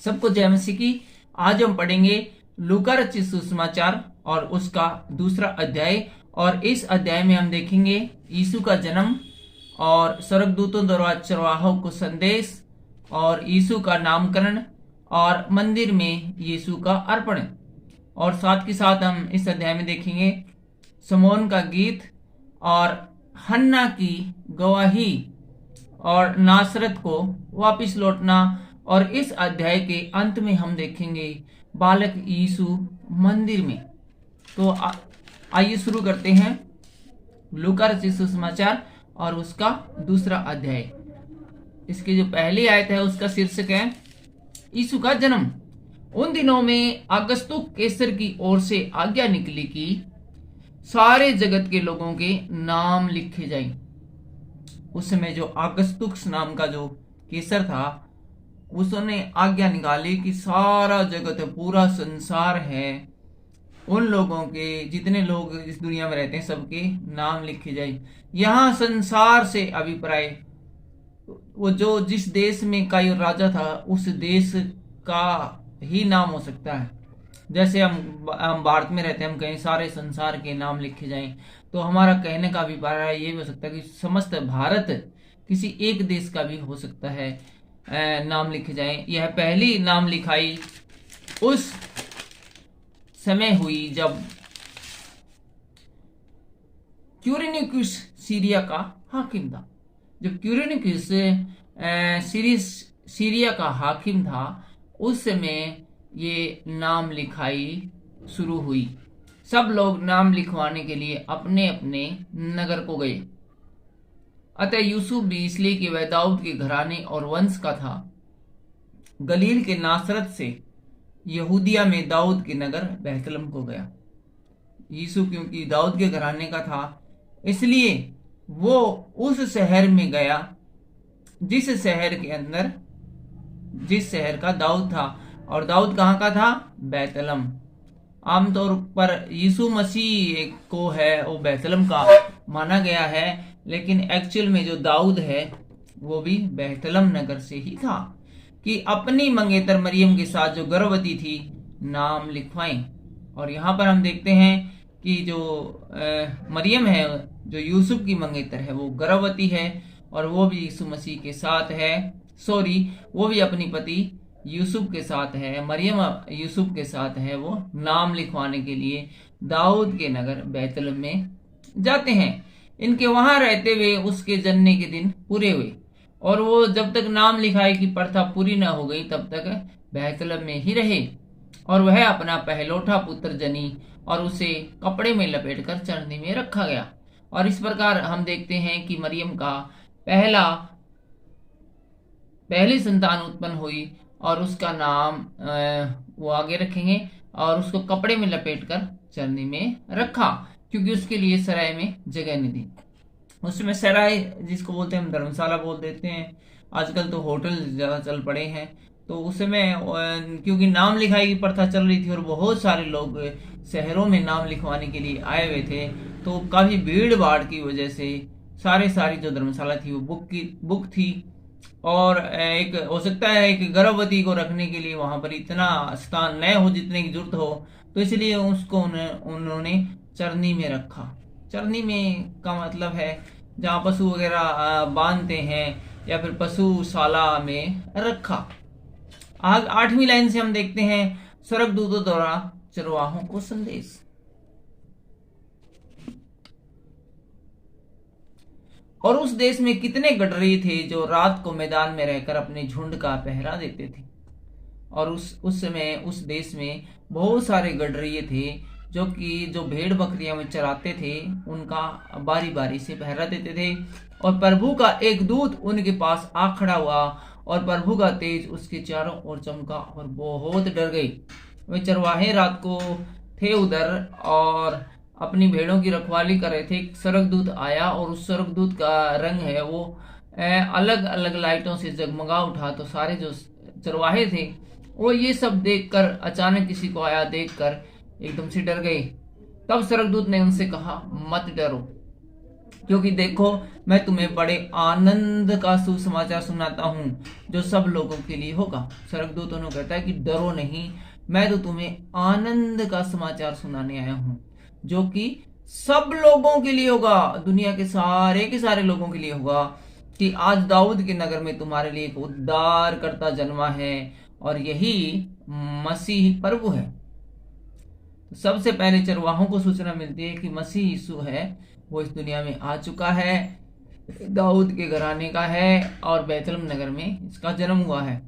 सबको जय मसीह की। आज हम पढ़ेंगे लूका रचित सुसमाचार और उसका दूसरा अध्याय। और इस अध्याय में हम देखेंगे यीशु का जन्म और स्वर्गदूतों द्वारा चरवाहों को संदेश और यीशु का नामकरण और मंदिर में यीशु का अर्पण। और साथ के साथ हम इस अध्याय में देखेंगे समोन का गीत और हन्ना की गवाही और नासरत को वापस लौटना। और इस अध्याय के अंत में हम देखेंगे बालक यीशु मंदिर में। तो आइए शुरू करते हैं लूका रचित सुसमाचार और उसका दूसरा अध्याय। इसकी जो पहली आयत है उसका शीर्षक है यीशु का जन्म। उन दिनों में अगस्तुस कैसर की ओर से आज्ञा निकली कि सारे जगत के लोगों के नाम लिखे जाएं। उस समय जो अगस्तुस नाम का जो कैसर था उसने आज्ञा निकाली कि सारा जगत पूरा संसार है उन लोगों के जितने लोग इस दुनिया में रहते हैं सबके नाम लिखे जाए। यहाँ संसार से अभिप्राय वो जो जिस देश में का राजा था उस देश का ही नाम हो सकता है। जैसे हम भारत में रहते हैं, हम कहीं सारे संसार के नाम लिखे जाएं, तो हमारा कहने का अभिप्राय ये भी हो सकता है कि समस्त भारत किसी एक देश का भी हो सकता है नाम लिखे जाएं। यह पहली नाम लिखाई उस समय हुई जब क्यूरिनिकुस सीरिया का हाकिम था। जब क्यूरिनिकुस सीरिया का हाकिम था उस समय ये नाम लिखाई शुरू हुई। सब लोग नाम लिखवाने के लिए अपने अपने नगर को गए। अतः यूसुफ भी इसलिए कि वह दाऊद के घराने और वंश का था गलील के नासरत से यहूदिया में दाऊद के नगर बैतलहम को गया। यीशु क्योंकि दाऊद के घराने का था इसलिए वो उस शहर में गया जिस शहर का दाऊद था। और दाऊद कहाँ का था? बैतलहम। आमतौर पर यीशु मसीह को है वो बैतलहम का माना गया है, लेकिन एक्चुअल में जो दाऊद है वो भी बैतलहम नगर से ही था कि अपनी मंगेतर मरियम के साथ जो गर्भवती थी नाम लिखवाएं। और यहाँ पर हम देखते हैं कि जो मरियम है जो यूसुफ की मंगेतर है वो गर्भवती है और वो भी यीशु मसीह के साथ है। वो भी अपनी पति यूसुफ के साथ है। मरियम यूसुफ के साथ है। वो नाम लिखवाने के लिए दाऊद के नगर बैतलहम में जाते हैं। इनके वहां रहते हुए उसके जन्म के दिन पूरे हुए और वो जब तक नाम लिखाई की प्रथा पूरी न हो गई तब तक बैतलहम में ही रहे। और वह अपना पहलौठा पुत्र जनी और उसे कपड़े में लपेटकर चरनी में रखा गया। और इस प्रकार हम देखते हैं कि मरियम का पहली संतान उत्पन्न हुई और उसका नाम वो आगे रखेंगे और उसको कपड़े में लपेटकर चरनी में रखा क्योंकि उसके लिए सराय में जगह नहीं थी। उसमें सराय जिसको बोलते हैं हम धर्मशाला बोल देते हैं, आजकल तो होटल ज़्यादा चल पड़े हैं। तो उस समय क्योंकि नाम लिखाई की प्रथा चल रही थी और बहुत सारे लोग शहरों में नाम लिखवाने के लिए आए हुए थे, तो काफ़ी भीड़ भाड़ की वजह से सारी जो धर्मशाला थी वो बुक थी। और एक हो सकता है एक गर्भवती को रखने के लिए वहां पर इतना स्थान न हो जितने की जरूरत हो, तो इसलिए उसको उन्होंने चरनी में रखा। चरनी का मतलब है जहाँ पशु वगैरह बांधते हैं या फिर पशुशाला में रखा। 8वीं लाइन से हम देखते हैं स्वर्गदूतों द्वारा चरवाहों को संदेश। और उस देश में कितने गडरी थे जो रात को मैदान में रहकर अपने झुंड का पहरा देते थे। और उस समय उस देश में बहुत सारे गडरिये थे जो भेड़ बकरियां में चराते थे, उनका बारी बारी से पहरा देते थे। और प्रभु का एक दूत उनके पास आ खड़ा हुआ और प्रभु का तेज उसके चारों ओर चमका और बहुत डर गए। वे चरवाहे रात को थे उधर और अपनी भेड़ों की रखवाली कर रहे थे। एक स्वर्गदूत आया और उस स्वर्गदूत का रंग है वो अलग अलग लाइटों से जगमगा उठा। तो सारे जो चरवाहे थे वो ये सब देखकर अचानक किसी को आया देखकर एकदम से डर गए। तब स्वर्गदूत ने उनसे कहा मत डरो, क्योंकि देखो, मैं तुम्हें बड़े आनंद का सुसमाचार सुनाता हूँ जो सब लोगों के लिए होगा। स्वर्गदूत उन्हें कहता है कि डरो नहीं, मैं तो तुम्हें आनंद का समाचार सुनाने आया हूँ जो कि सब लोगों के लिए होगा, दुनिया के सारे लोगों के लिए होगा, कि आज दाऊद के नगर में तुम्हारे लिए एक उद्धारकर्ता जन्मा है और यही मसीह प्रभु है। तो सबसे पहले चरवाहों को सूचना मिलती है कि मसीह यीशु है, वो इस दुनिया में आ चुका है, दाऊद के घराने का है और बैतलहम नगर में इसका जन्म हुआ है।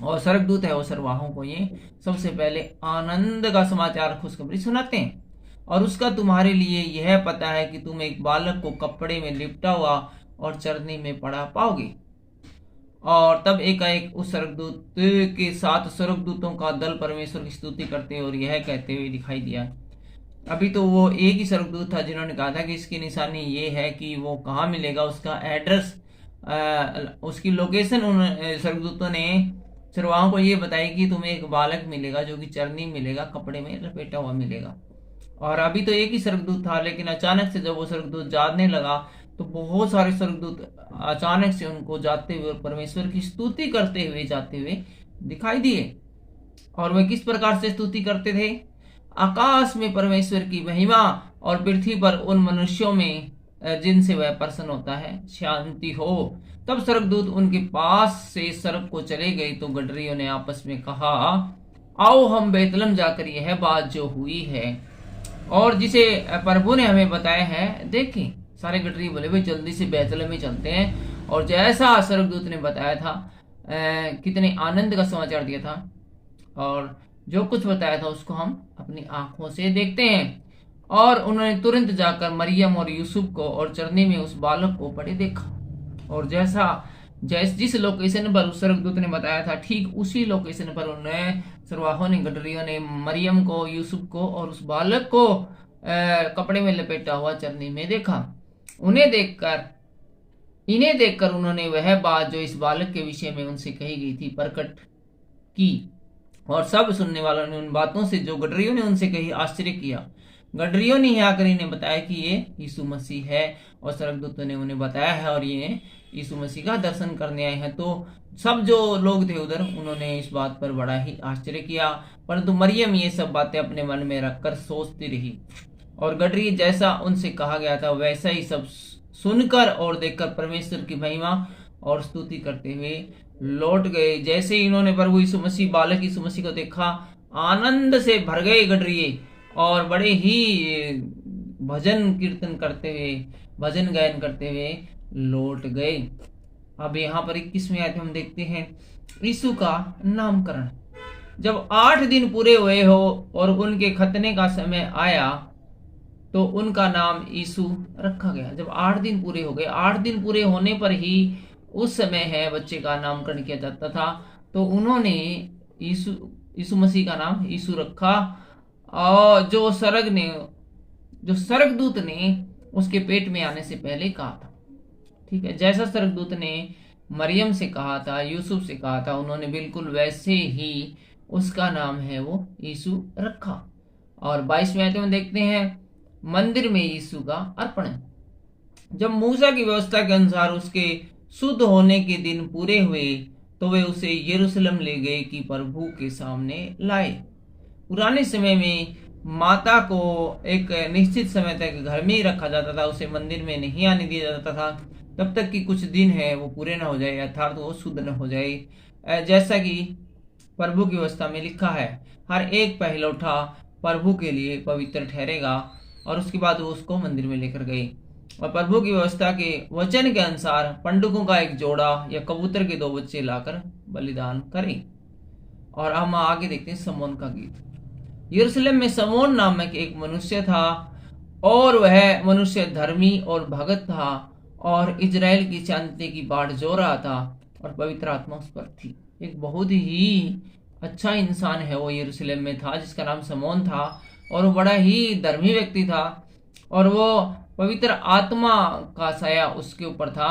और स्वर्गदूत है वो चरवाहों को ये सबसे पहले आनंद का समाचार, खुशखबरी सुनाते हैं। और उसका तुम्हारे लिए यह पता है कि तुम एक बालक को कपड़े में लिपटा हुआ और चरनी में पड़ा पाओगे। और तब एकाएक उस स्वर्गदूत के साथ स्वर्गदूतों का दल परमेश्वर की स्तुति करते और यह कहते हुए दिखाई दिया। अभी तो वो एक ही स्वर्गदूत था जिन्होंने कहा था कि इसकी निशानी ये है कि वो कहाँ मिलेगा, उसका एड्रेस, उसकी लोकेशन उन स्वर्गदूतों ने चरवाहों को ये बताई कि तुम्हें एक बालक मिलेगा जो कि चरनी मिलेगा, कपड़े में लपेटा हुआ मिलेगा। और अभी तो एक ही स्वर्गदूत था, लेकिन अचानक से जब वो स्वर्गदूत जाने लगा तो बहुत सारे स्वर्गदूत अचानक से उनको जाते हुए और परमेश्वर की स्तुति करते हुए जाते हुए दिखाई दिए। और वे किस प्रकार से स्तुति करते थे? आकाश में परमेश्वर की महिमा और पृथ्वी पर उन मनुष्यों में जिनसे वह प्रसन्न होता है शांति हो। तब स्वर्गदूत उनके पास से सड़क को चले गए तो गडरियों ने आपस में कहा, आओ हम बैतलहम जाकर यह बात जो हुई है और जिसे प्रभु ने हमें बताया है देखें। सारे गडरी बोले, भाई जल्दी से बैतलहम में चलते हैं। और जैसा स्वर्गदूत ने बताया था, कितने आनंद का समाचार दिया था और जो कुछ बताया था उसको हम अपनी आंखों से देखते हैं। और उन्होंने तुरंत जाकर मरियम और यूसुफ को और चरनी में उस बालक को पड़े देखा। और जिस लोकेशन पर उस स्वर्गदूत ने बताया था, ठीक उसी लोकेशन पर उन्हें चरवाहों ने, गडरियों ने मरियम को, यूसुफ को और उस बालक को कपड़े में लपेटा हुआ चरनी में देखा। इन्हें देखकर उन्होंने वह बात जो इस बालक के विषय में उनसे कही गई थी प्रकट की। और सब सुनने वालों ने उन बातों से जो गडरियों ने उनसे कही आश्चर्य किया। गडरियों ने आकर इन्हें बताया कि ये यीशु मसीह है और स्वर्गदूतों ने उन्हें बताया है और ये यीशु मसीह का दर्शन करने आए हैं। तो सब जो लोग थे उधर, उन्होंने इस बात पर बड़ा ही आश्चर्य किया, परंतु मरियम ये सब बातें अपने मन में रखकर सोचती रही। और गडरी जैसा उनसे कहा गया था वैसा ही सब सुनकर और देखकर परमेश्वर की महिमा और स्तुति करते हुए लौट गए। जैसे ही इन्होंने प्रभु यीशु मसीह, बालक यीशु मसीह को देखा, आनंद से भर गए गडरिये और बड़े ही भजन कीर्तन करते हुए, भजन गायन करते हुए लौट गए। अब यहाँ पर 21वें आयत में हम देखते हैं यीशु का नामकरण। जब 8 दिन पूरे हुए हो और उनके खतने का समय आया तो उनका नाम यीशु रखा गया। जब 8 दिन पूरे हो गए, 8 दिन पूरे होने पर ही उस समय है बच्चे का नामकरण किया जाता था, तो उन्होंने यीशु मसीह का नाम यीशु रखा। और जो स्वर्गदूत ने उसके पेट में आने से पहले कहा था, ठीक है, जैसा स्वर्गदूत ने मरियम से कहा था, यूसुफ से कहा था, उन्होंने बिल्कुल वैसे ही उसका नाम है वो यीशु रखा। और 22वें आयत में देखते हैं मंदिर में यीशु का अर्पण। जब मूसा की व्यवस्था के अनुसार उसके शुद्ध होने के दिन पूरे हुए तो वे उसे यरूशलेम ले गए कि प्रभु के सामने लाए। पुराने समय में माता को एक निश्चित समय तक घर में ही रखा जाता था, उसे मंदिर में नहीं आने दिया जाता था तब तक कि कुछ दिन है वो पूरे न हो जाए, अर्थात वो शुद्ध न हो जाए। जैसा कि प्रभु की व्यवस्था में लिखा है, हर एक पहलौठा प्रभु के लिए पवित्र ठहरेगा। और उसके बाद वो उसको मंदिर में लेकर गए और प्रभु की व्यवस्था के वचन के अनुसार पंडुकों का एक जोड़ा या कबूतर के 2 बच्चे लाकर बलिदान करें। और हम आगे देखते हैं समोन का गीत। यरूशलेम में समोन नामक एक मनुष्य था और वह मनुष्य धर्मी और भगत था और इजराइल की शांति की बाट जो रहा था और पवित्र आत्मा उस पर थी। एक बहुत ही अच्छा इंसान है वो यरूशलेम में था जिसका नाम समोन था और वो बड़ा ही धर्मी व्यक्ति था और वो पवित्र आत्मा का साया उसके ऊपर था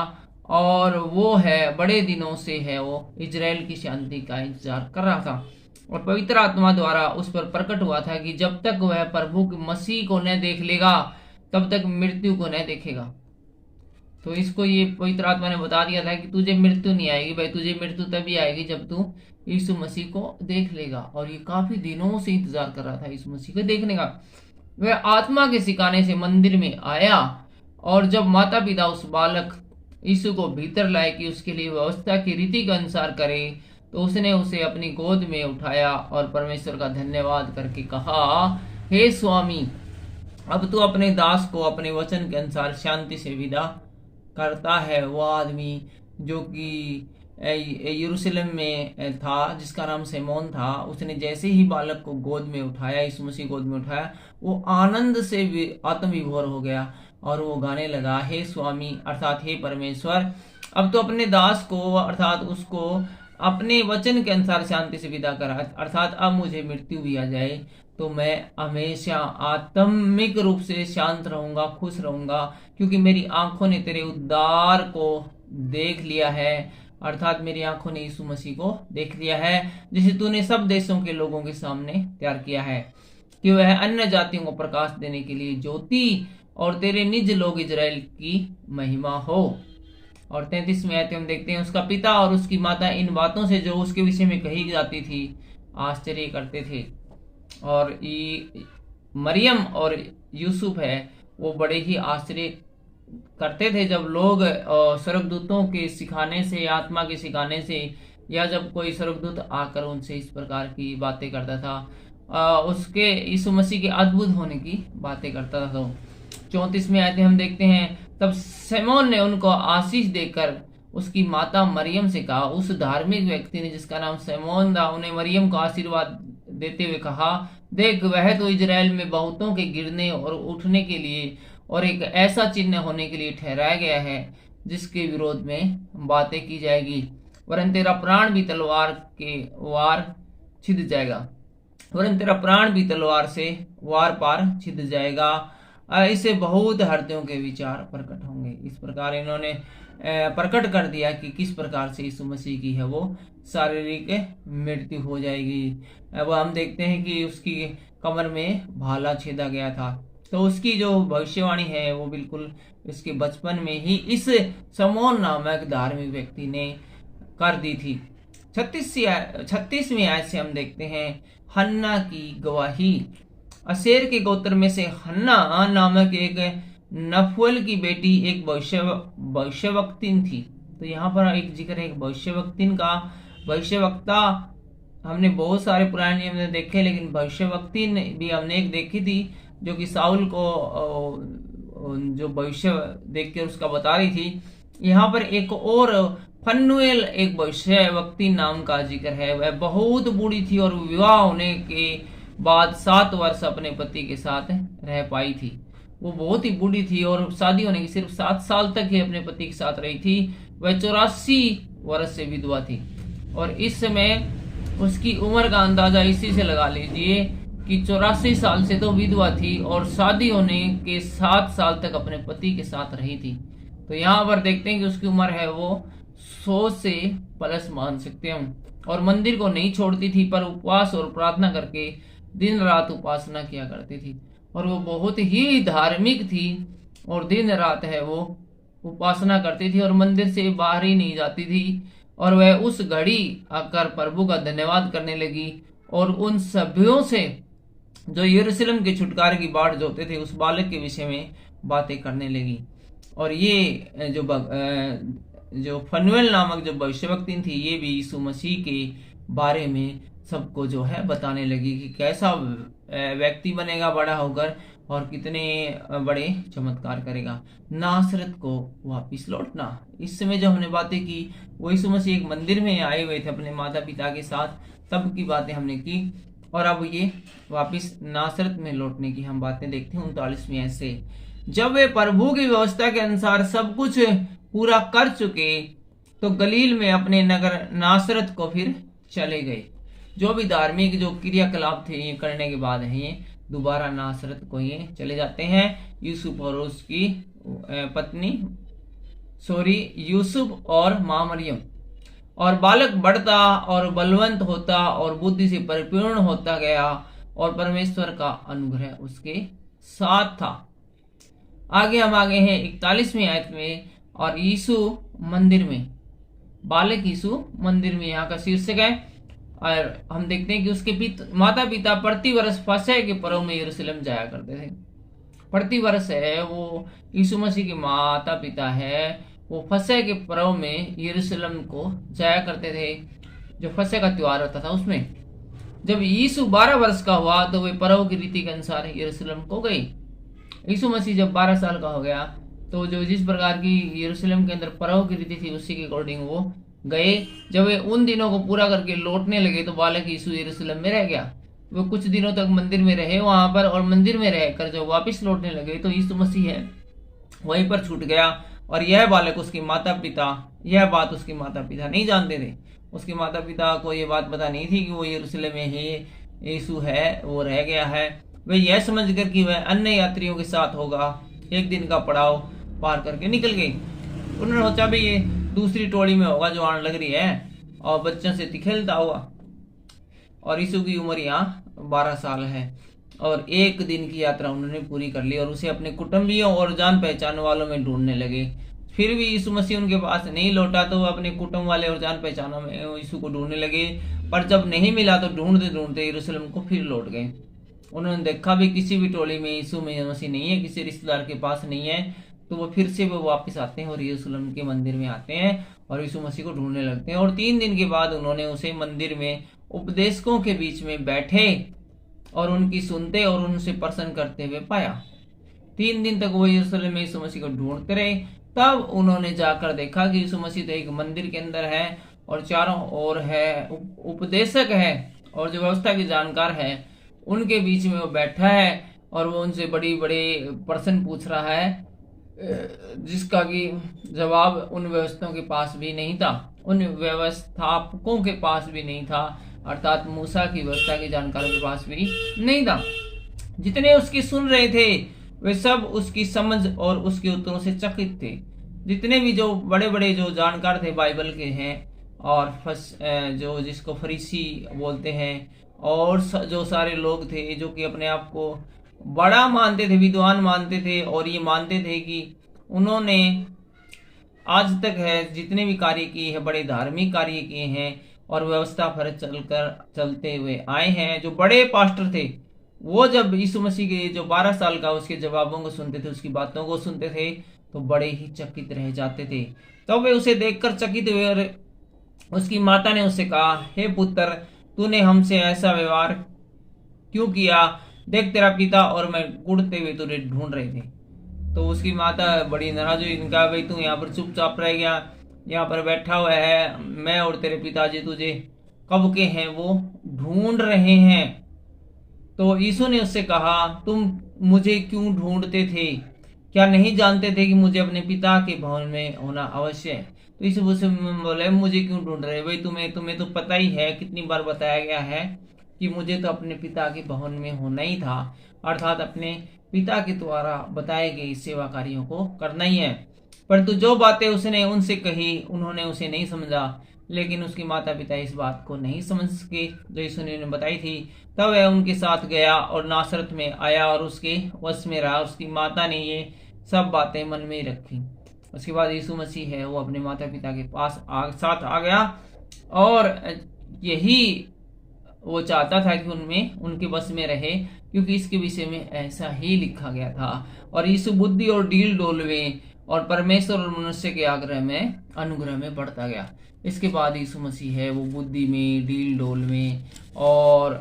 और वो है बड़े दिनों से है वो इजराइल की शांति का इंतजार कर रहा था। और पवित्र आत्मा द्वारा उस पर प्रकट हुआ था कि जब तक वह प्रभु के मसीह को न देख लेगा तब तक मृत्यु को न देखेगा। तो इसको ये पवित्र आत्मा ने बता दिया था कि तुझे मृत्यु नहीं आएगी भाई, तुझे मृत्यु तभी आएगी जब तू यीशु मसीह को देख लेगा। और ये काफी दिनों से इंतजार कर रहा था यीशु मसीह को देखने का। वह आत्मा के सिखाने से मंदिर में आया, और जब माता पिता उस बालक यीशु को भीतर लाए कि उसके लिए व्यवस्था की रीति के अनुसार करे, तो उसने उसे अपनी गोद में उठाया और परमेश्वर का धन्यवाद करके कहा, हे स्वामी, अब तू अपने दास को अपने वचन के अनुसार शांति से विदा करता है। वो आदमी जो कि यरूशलेम में था, जिसका नाम सिमोन था, उसने जैसे ही बालक को गोद में उठाया, यीशु मसीह गोद में उठाया, वो आनंद से आत्मविभोर हो गया और वो गाने लगा, हे स्वामी अर्थात हे परमेश्वर, अब तो अपने दास को अर्थात उसको अपने वचन के अनुसार शांति से विदा करा, अर्थात अब मुझे मृत्यु भी आ जाए तो मैं हमेशा आत्मिक रूप से शांत रहूंगा, खुश रहूंगा, क्योंकि मेरी आंखों ने तेरे उद्धार को देख लिया है, अर्थात मेरी आंखों ने यीशु मसीह को देख लिया है, जिसे तूने सब देशों के लोगों के सामने तैयार किया है कि वह अन्य जातियों को प्रकाश देने के लिए ज्योति और तेरे निज लोग इजराइल की महिमा हो। और 33वें आयत में हम देखते हैं, उसका पिता और उसकी माता इन बातों से जो उसके विषय में कही जाती थी आश्चर्य करते थे। और मरियम और यूसुफ है वो बड़े ही आश्चर्य करते थे जब लोग स्वर्गदूतों के सिखाने से, आत्मा के सिखाने से, या जब कोई स्वर्गदूत आकर उनसे इस प्रकार की बातें करता था, उसके यीशु मसीह के अद्भुत होने की बातें करता था। तो 34वें आयत में हम देखते हैं, तब सिमोन ने उनको आशीष देकर उसकी माता मरियम से कहा, उस धार्मिक व्यक्ति ने जिसका नाम सिमोन था, उन्हें मरियम को आशीर्वाद देते हुए कहा, देख वह तो इजराइल में बहुतों के गिरने और उठने के लिए और एक ऐसा चिन्ह होने के लिए ठहराया गया है जिसके विरोध में बातें की जाएगी, वरन तेरा प्राण भी तलवार के वार छिद जाएगा, वरन तेरा प्राण भी तलवार से वार पार छिद जाएगा। इससे बहुत हृदयों के विचार प्रकट होंगे। इस प्रकार इन्होंने प्रकट कर दिया कि किस प्रकार से यीशु मसीह की है वो शारीरिक मृत्यु हो जाएगी। अब हम देखते हैं कि उसकी कमर में भाला छेदा गया था, तो उसकी जो भविष्यवाणी है वो बिल्कुल इसके बचपन में ही इस समोन नामक धार्मिक व्यक्ति ने कर दी थी। 36वीं आयत से हम देखते हैं हन्ना की गवाही। अशेर के गोत्र में से हन्ना नामक एक नफुएल की बेटी एक भविष्यवक्तिन थी। तो यहाँ पर एक जिक्र है एक भविष्यवक्तिन का। भविष्यवक्ता हमने बहुत सारे पुराने नियम में देखे, लेकिन भविष्यवक्तिन भी हमने एक देखी थी जो कि साउल को जो भविष्य देख कर उसका बता रही थी। यहाँ पर एक और फनुएल एक भविष्यवक्ति नाम का जिक्र है। वह बहुत बूढ़ी थी और विवाह होने के बाद 7 वर्ष अपने पति के साथ रह पाई थी। वो बहुत ही बूढ़ी थी और शादी होने की सिर्फ 7 साल तक ही अपने पति के साथ रही थी। वह 84 वर्ष से विधवा थी और इस समय उसकी उम्र का अंदाजा इसी से लगा लीजिए कि 84 साल से तो विधवा थी और शादी होने के 7 साल तक अपने पति के साथ रही थी। तो यहाँ पर देखते हैं कि उसकी उम्र है वो 100 से प्लस मान सकते हैं। और मंदिर को नहीं छोड़ती थी, पर उपवास और प्रार्थना करके दिन रात उपासना किया करती थी। और वो बहुत ही धार्मिक थी और दिन रात है वो उपासना करती थी और मंदिर से बाहर ही नहीं जाती थी। और वह उस घड़ी आकर प्रभु का धन्यवाद करने लगी और उन सभ्यों से जो यरूशलेम के छुटकारे की बाट जोते थे उस बालक के विषय में बातें करने लगी। और ये जो फनुएल नामक जो भविष्यवक्तिन थी, ये भी यीशु मसीह के बारे में सबको जो है बताने लगी कि कैसा व्यक्ति बनेगा बड़ा होकर और कितने बड़े चमत्कार करेगा। नासरत को वापिस लौटना। इस समय जो हमने बातें की वो यीशु मसीह एक मंदिर में आए हुए थे अपने माता पिता के साथ, तब की बातें हमने की। और अब ये वापिस नासरत में लौटने की हम बातें देखते हैं 39वीं आयत से। जब वे प्रभु की व्यवस्था के अनुसार सब कुछ पूरा कर चुके तो गलील में अपने नगर नासरत को फिर चले गए। जो भी धार्मिक जो क्रियाकलाप थे ये करने के बाद है ये दोबारा नासरत को ये चले जाते हैं। यूसुफ और उसकी पत्नी यूसुफ और मां मरियम। और बालक बढ़ता और बलवंत होता और बुद्धि से परिपूर्ण होता गया और परमेश्वर का अनुग्रह उसके साथ था। आगे हम आगे हैं 41वीं आयत में। और यीशु मंदिर में, बालक यीशु मंदिर में यहाँ का शीर्षक है। और हम देखते हैं कि उसके माता पिता प्रति वर्ष फसह के पर्व में यरूशलेम जाया करते थे। प्रति वर्ष है वो यीशु मसीह के माता पिता है वो फसह के पर्व में यरूशलेम को जाया करते थे, जो फसह का त्योहार होता था उसमें। जब यीशु 12 वर्ष का हुआ तो वे पर्व की रीति के अनुसार यरूशलेम को गए। यीशु मसीह जब 12 साल का हो गया तो जो जिस प्रकार की यरूशलेम के अंदर पर्व की रीति थी उसी के अकॉर्डिंग वो गए। जब वे उन दिनों को पूरा करके लौटने लगे तो बालक यीशु यरूशलेम में रह गया। वो कुछ दिनों तक मंदिर में रहे वहां पर, और मंदिर में रहकर जब वापस लौटने लगे तो यीशु मसीह है वहीं पर छूट गया। और यह बालक उसके माता पिता, यह बात उसके माता पिता नहीं जानते थे। उसके माता पिता को यह बात पता नहीं थी कि वो यरूशलेम में ही यीशु है वो रह गया है। वे यह समझकर कि वह अन्य यात्रियों के साथ होगा एक दिन का पड़ाव पार करके निकल गए। उन्होंने सोचा भाई ये दूसरी टोली में होगा जो आने लग रही है और बच्चों से खेलता हुआ। और यीशु की उम्र यहाँ 12 साल है और एक दिन की यात्रा उन्होंने पूरी कर ली और उसे अपने कुटुंबियों और जान पहचान वालों में ढूंढने लगे। फिर भी यीशु मसीह उनके पास नहीं लौटा तो वो अपने कुटुंब वाले और जान पहचानों में यीशु को ढूंढने लगे। पर जब नहीं मिला तो ढूंढते ढूंढते यरूशलेम को फिर लौट गए। उन्होंने देखा भी किसी भी टोली में यीशु मसीह नहीं है, किसी रिश्तेदार के पास नहीं है, तो वो फिर से वो वापस आते हैं और यरूशलेम के मंदिर में आते हैं और यीशु मसीह को ढूंढने लगते हैं। और 3 दिन के बाद उन्होंने उसे मंदिर में उपदेशकों के बीच में बैठे और उनकी सुनते और उनसे प्रसन्न करते हुए पाया। 3 दिन तक वो यरूशलेम में यीशु मसीह को ढूंढते रहे। तब उन्होंने जाकर देखा कि यीशु मसीह तो एक मंदिर के अंदर है और चारों ओर है उपदेशक है और जो व्यवस्था के जानकार है उनके बीच में वो बैठा है और वो उनसे बड़ी बड़े प्रश्न पूछ रहा है जिसका कि जवाब उन व्यवस्थाओं के पास भी नहीं था, उन व्यवस्थापकों के पास भी नहीं था, अर्थात मूसा की व्यवस्था के जानकारों के पास भी नहीं था। जितने उसकी सुन रहे थे वे सब उसकी समझ और उसके उत्तरों से चकित थे। जितने भी जो बड़े बड़े जो जानकार थे बाइबल के हैं और जो जिसको फरीसी बोलते हैं और जो सारे लोग थे जो कि अपने आप को बड़ा मानते थे, विद्वान मानते थे और ये मानते थे कि उन्होंने आज तक है जितने भी कार्य किए हैं बड़े धार्मिक कार्य किए हैं और व्यवस्था पर चलते हुए आए हैं। जो बड़े पास्टर थे वो जब यीशु मसीह के जो 12 साल का उसके जवाबों को सुनते थे, उसकी बातों को सुनते थे तो बड़े ही चकित रह जाते थे। तो वे उसे देखकर चकित हुए और उसकी माता ने उससे कहा, हे पुत्र, तूने हमसे ऐसा व्यवहार क्यों किया? देख तेरा पिता और मैं गुड़ते हुए तुझे ढूंढ रहे थे। तो उसकी माता बड़ी नाराज हुई, इनका भाई तू यहाँ पर चुपचाप रह गया, यहाँ पर बैठा हुआ है, मैं और तेरे पिताजी तुझे कब के हैं वो ढूंढ रहे हैं। तो यीशु ने उससे कहा, तुम मुझे क्यों ढूंढते थे? क्या नहीं जानते थे कि मुझे अपने पिता के भवन में होना अवश्य है? तो यीशु उससे बोले, मुझे क्यों ढूंढ रहे भाई? तुम्हें तो पता ही है, कितनी बार बताया गया है कि मुझे तो अपने पिता के भवन में होना ही था, अर्थात अपने पिता के द्वारा बताए गए सेवा कार्यों को करना ही है। परंतु जो बातें उसने उनसे कही उन्होंने उसे नहीं समझा। लेकिन उसके माता पिता इस बात को नहीं समझ सके जो यीशु ने बताई थी। तब वह उनके साथ गया और नासरत में आया और उसके वश में रहा। उसकी माता ने ये सब बातें मन में रखी। उसके बाद यीशु मसीह है वो अपने माता पिता के पास साथ आ गया और यही वो चाहता था कि उनके बस में रहे, क्योंकि इसके विषय में ऐसा ही लिखा गया था। और यीशु बुद्धि और डील डोल में और परमेश्वर और मनुष्य के अनुग्रह में बढ़ता गया। इसके बाद यीशु मसीह है वो बुद्धि में, डील डोल में और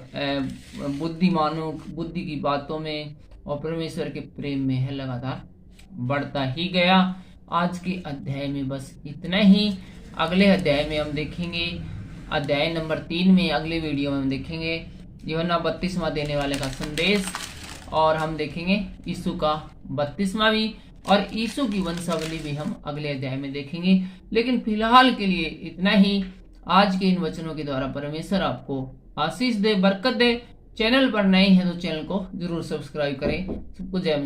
बुद्धि की बातों में और परमेश्वर के प्रेम में है लगातार बढ़ता ही गया। आज के अध्याय में बस इतना ही। अगले अध्याय में हम देखेंगे, अध्याय नंबर 3 में अगले वीडियो में हम देखेंगे यूहन्ना बपतिस्मा देने वाले का संदेश, और हम देखेंगे यीशु का बपतिस्मा भी और यीशु की वंशावली भी हम अगले अध्याय में देखेंगे। लेकिन फिलहाल के लिए इतना ही। आज के इन वचनों के द्वारा परमेश्वर आपको आशीष दे, बरकत दे। चैनल पर नए हैं तो चैनल को जरूर सब्सक्राइब करें। सबको जय